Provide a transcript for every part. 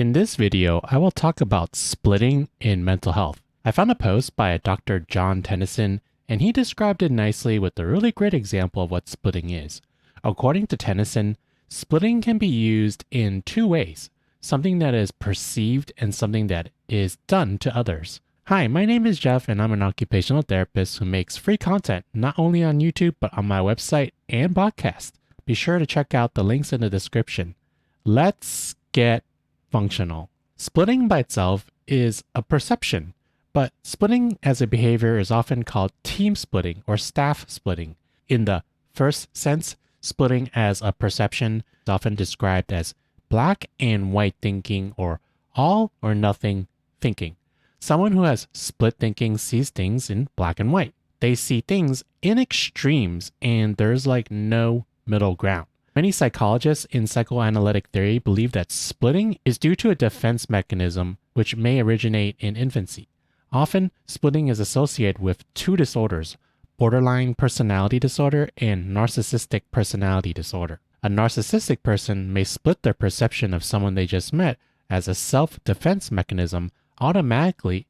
In this video, I will talk about splitting in mental health. I found a post by a Dr. John Tennyson, and he described it nicely with a really great example of what splitting is. According to Tennyson, splitting can be used in two ways, something that is perceived and something that is done to others. Hi, my name is Jeff, and I'm an occupational therapist who makes free content not only on YouTube, but on my website and podcast. Be sure to check out the links in the description. Let's get functional. Splitting by itself is a perception, but splitting as a behavior is often called team splitting or staff splitting. In the first sense, splitting as a perception is often described as black and white thinking or all or nothing thinking. Someone who has split thinking sees things in black and white. They see things in extremes and there's like no middle ground. Many psychologists in psychoanalytic theory believe that splitting is due to a defense mechanism which may originate in infancy. Often, splitting is associated with two disorders, borderline personality disorder and narcissistic personality disorder. A narcissistic person may split their perception of someone they just met as a self-defense mechanism automatically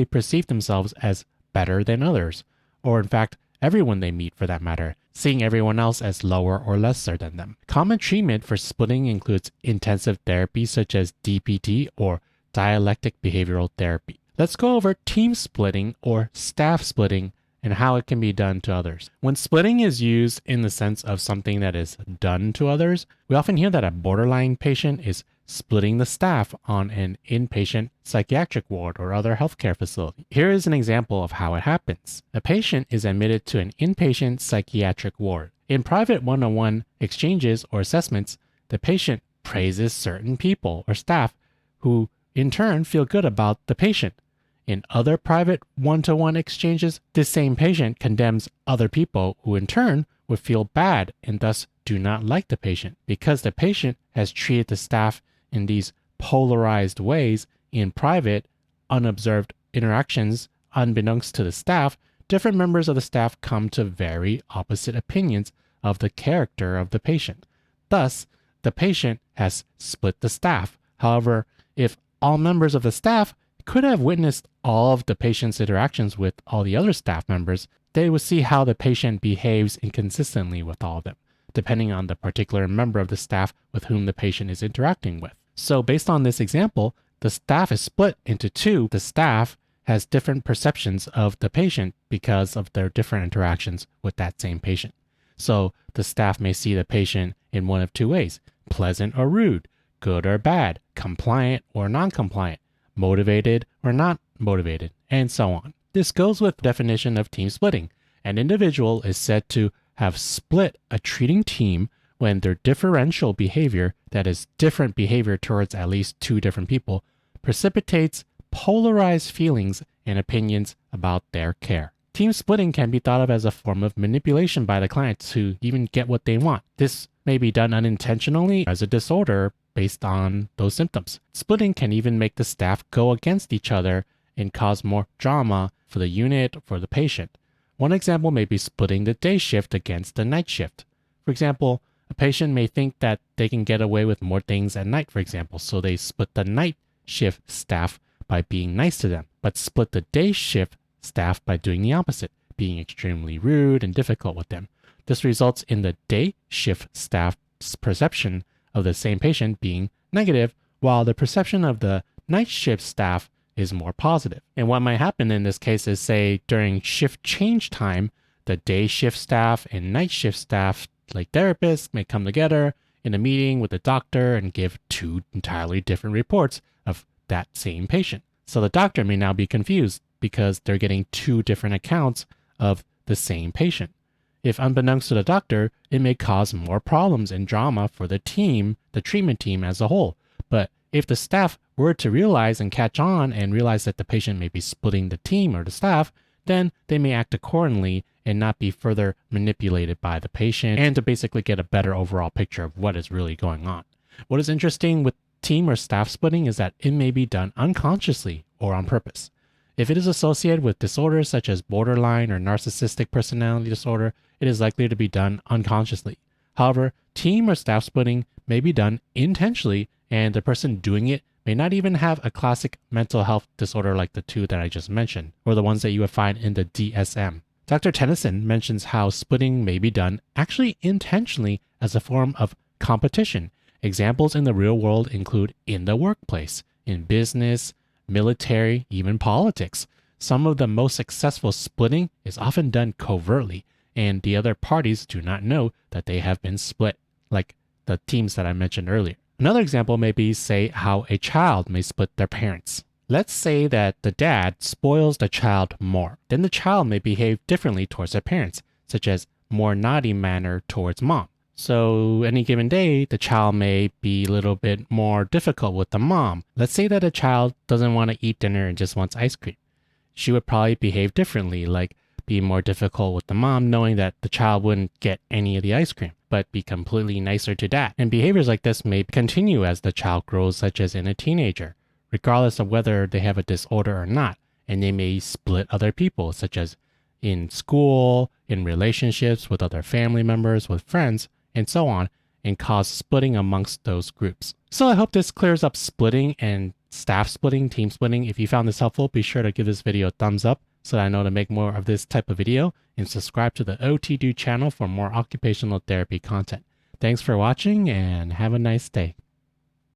perceive themselves as better than others, or in fact, everyone they meet for that matter, seeing everyone else as lower or lesser than them. Common treatment for splitting includes intensive therapy such as DBT or dialectic behavioral therapy. Let's go over team splitting or staff splitting and how it can be done to others. When splitting is used in the sense of something that is done to others, we often hear that a borderline patient is splitting the staff on an inpatient psychiatric ward or other healthcare facility. Here is an example of how it happens. A patient is admitted to an inpatient psychiatric ward. In private one-on-one exchanges or assessments, the patient praises certain people or staff who in turn feel good about the patient. In other private one-to-one exchanges, this same patient condemns other people who in turn would feel bad and thus do not like the patient. Because the patient has treated the staff in these polarized ways in private, unobserved interactions, unbeknownst to the staff, different members of the staff come to very opposite opinions of the character of the patient. Thus, the patient has split the staff. However, if all members of the staff could have witnessed all of the patient's interactions with all the other staff members, they would see how the patient behaves inconsistently with all of them, depending on the particular member of the staff with whom the patient is interacting with. So based on this example, the staff is split into two. The staff has different perceptions of the patient because of their different interactions with that same patient. So the staff may see the patient in one of two ways, pleasant or rude, good or bad, compliant or non-compliant, motivated or not motivated, and so on. This goes with the definition of team splitting. An individual is said to have split a treating team when their differential behavior, that is different behavior towards at least two different people, precipitates polarized feelings and opinions about their care. Team splitting can be thought of as a form of manipulation by the client to even get what they want. This may be done unintentionally as a disorder based on those symptoms. Splitting can even make the staff go against each other and cause more drama for the unit or for the patient. One example may be splitting the day shift against the night shift. For example, a patient may think that they can get away with more things at night, for example, so they split the night shift staff by being nice to them, but split the day shift staff by doing the opposite, being extremely rude and difficult with them. This results in the day shift staff's perception of the same patient being negative, while the perception of the night shift staff is more positive. And what might happen in this case is, say, during shift change time, the day shift staff and night shift staff, like therapists, may come together in a meeting with the doctor and give two entirely different reports of that same patient. So the doctor may now be confused because they're getting two different accounts of the same patient. If unbeknownst to the doctor, it may cause more problems and drama for the team, the treatment team as a whole. But if the staff were to realize and catch on and realize that the patient may be splitting the team or the staff, then they may act accordingly and not be further manipulated by the patient, and to basically get a better overall picture of what is really going on. What is interesting with team or staff splitting is that it may be done unconsciously or on purpose. If it is associated with disorders such as borderline or narcissistic personality disorder, it is likely to be done unconsciously. However, team or staff splitting may be done intentionally and the person doing it may not even have a classic mental health disorder like the two that I just mentioned, or the ones that you would find in the DSM. Dr. Tennyson mentions how splitting may be done actually intentionally as a form of competition. Examples in the real world include in the workplace, in business, military, even politics. Some of the most successful splitting is often done covertly, and the other parties do not know that they have been split, like the teams that I mentioned earlier. Another example may be, say, how a child may split their parents. Let's say that the dad spoils the child more. Then the child may behave differently towards their parents, such as more naughty manner towards mom. So any given day, the child may be a little bit more difficult with the mom. Let's say that a child doesn't want to eat dinner and just wants ice cream. She would probably behave differently, like be more difficult with the mom, knowing that the child wouldn't get any of the ice cream, but be completely nicer to dad. And behaviors like this may continue as the child grows, such as in a teenager, regardless of whether they have a disorder or not. And they may split other people, such as in school, in relationships with other family members, with friends, and so on, and cause splitting amongst those groups. So I hope this clears up splitting and staff splitting, team splitting. If you found this helpful, be sure to give this video a thumbs up so that I know to make more of this type of video, and subscribe to the OTDUDE channel for more occupational therapy content. Thanks for watching and have a nice day.